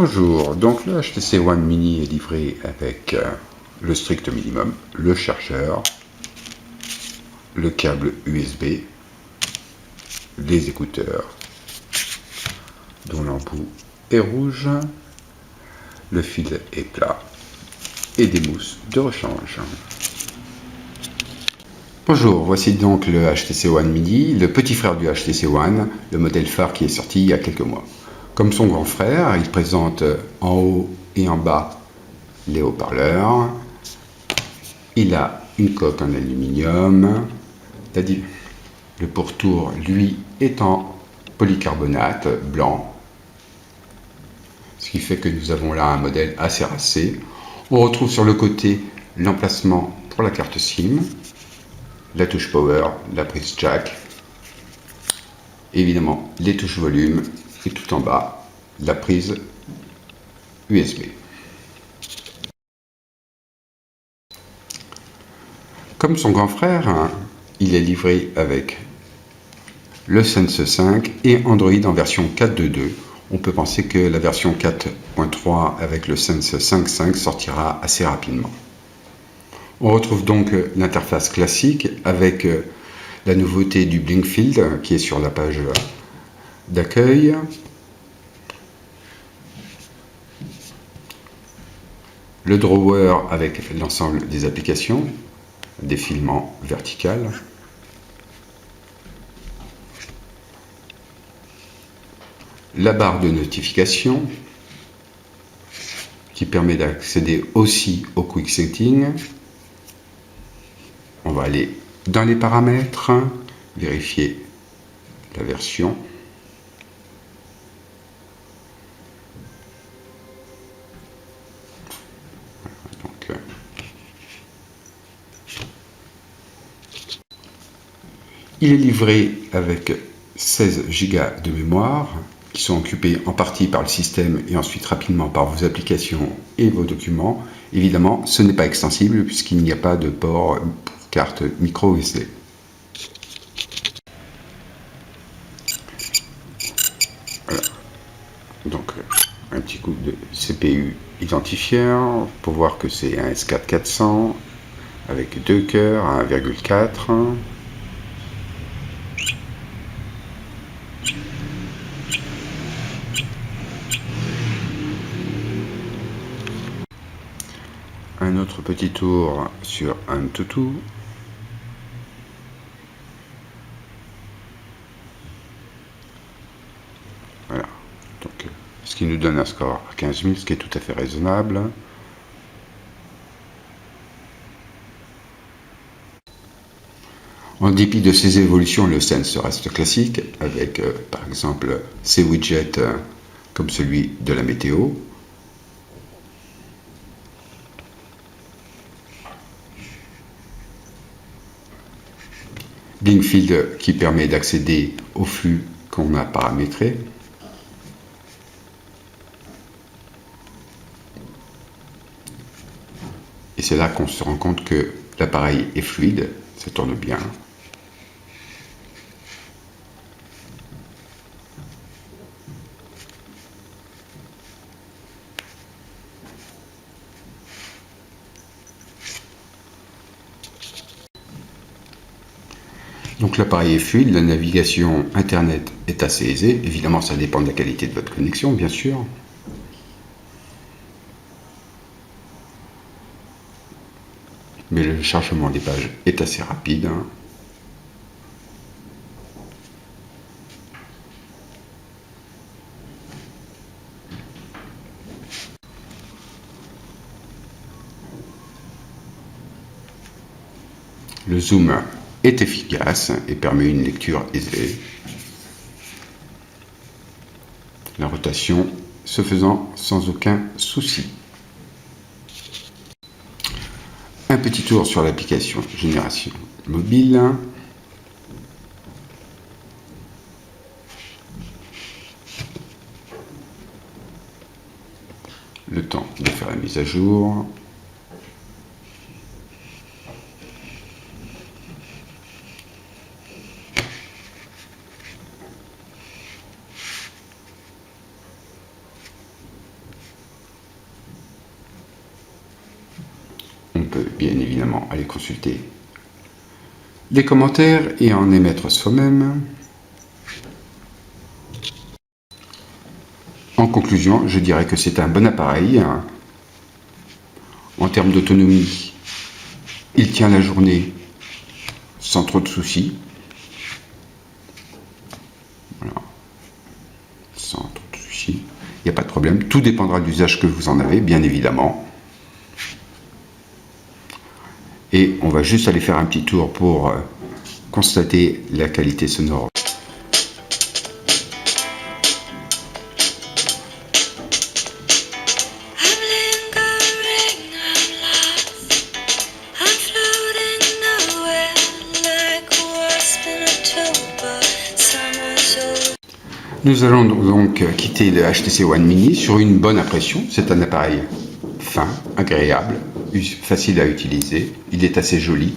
Bonjour, donc le HTC One Mini est livré avec le strict minimum, le chargeur, le câble USB, les écouteurs dont l'embout est rouge, le fil est plat et des mousses de rechange. Bonjour, voici donc le HTC One Mini, le petit frère du HTC One, le modèle phare qui est sorti il y a quelques mois. Comme son grand frère, il présente en haut et en bas les haut-parleurs. Il a une coque en aluminium. Le pourtour, lui, est en polycarbonate blanc. Ce qui fait que nous avons là un modèle assez racé. On retrouve sur le côté l'emplacement pour la carte SIM, la touche Power, la prise jack, évidemment les touches volume et tout en bas la prise USB. Comme son grand frère, il est livré avec le Sense 5 et Android en version 4.2.2. On peut penser que la version 4.3 avec le Sense 5.5 sortira assez rapidement. On retrouve donc l'interface classique avec la nouveauté du Blinkfield qui est sur la page d'accueil. Le drawer avec l'ensemble des applications, défilement vertical. La barre de notification qui permet d'accéder aussi au Quick Setting. On va aller dans les paramètres, vérifier la version. Donc, il est livré avec 16 Go de mémoire qui sont occupés en partie par le système et ensuite rapidement par vos applications et vos documents. Évidemment, ce n'est pas extensible puisqu'il n'y a pas de port pour carte micro USB. Voilà. Donc, un petit coup de CPU identifiant pour voir que c'est un S4 400 avec 2 cœurs à 1,4. Un autre petit tour sur AnTuTu. Voilà. Donc, ce qui nous donne un score à 15 000, ce qui est tout à fait raisonnable. En dépit de ces évolutions, le Sense reste classique, avec par exemple ces widgets comme celui de la météo. Blinkfield qui permet d'accéder au flux qu'on a paramétré. Et c'est là qu'on se rend compte que l'appareil est fluide, ça tourne bien. Donc l'appareil est fluide, la navigation internet est assez aisée. Évidemment, ça dépend de la qualité de votre connexion, bien sûr. Mais le chargement des pages est assez rapide. Le zoom est efficace et permet une lecture aisée. La rotation se faisant sans aucun souci. Un petit tour sur l'application Génération Mobile. Le temps de faire la mise à jour. peut bien évidemment aller consulter les commentaires et en émettre soi-même. En conclusion, je dirais que c'est un bon appareil. En termes d'autonomie, il tient la journée sans trop de soucis. Voilà. Sans trop de soucis. Il n'y a pas de problème. Tout dépendra de l'usage que vous en avez, bien évidemment. Et on va juste aller faire un petit tour pour constater la qualité sonore. Nous allons donc quitter le HTC One Mini sur une bonne impression. C'est un appareil fin, agréable, facile à utiliser. Il est assez joli.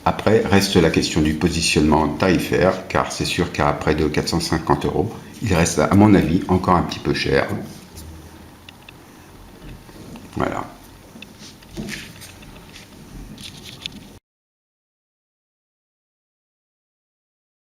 Après, reste la question du positionnement tarifaire, car c'est sûr qu'à près de 450 €, il reste, à mon avis, encore un petit peu cher. Voilà.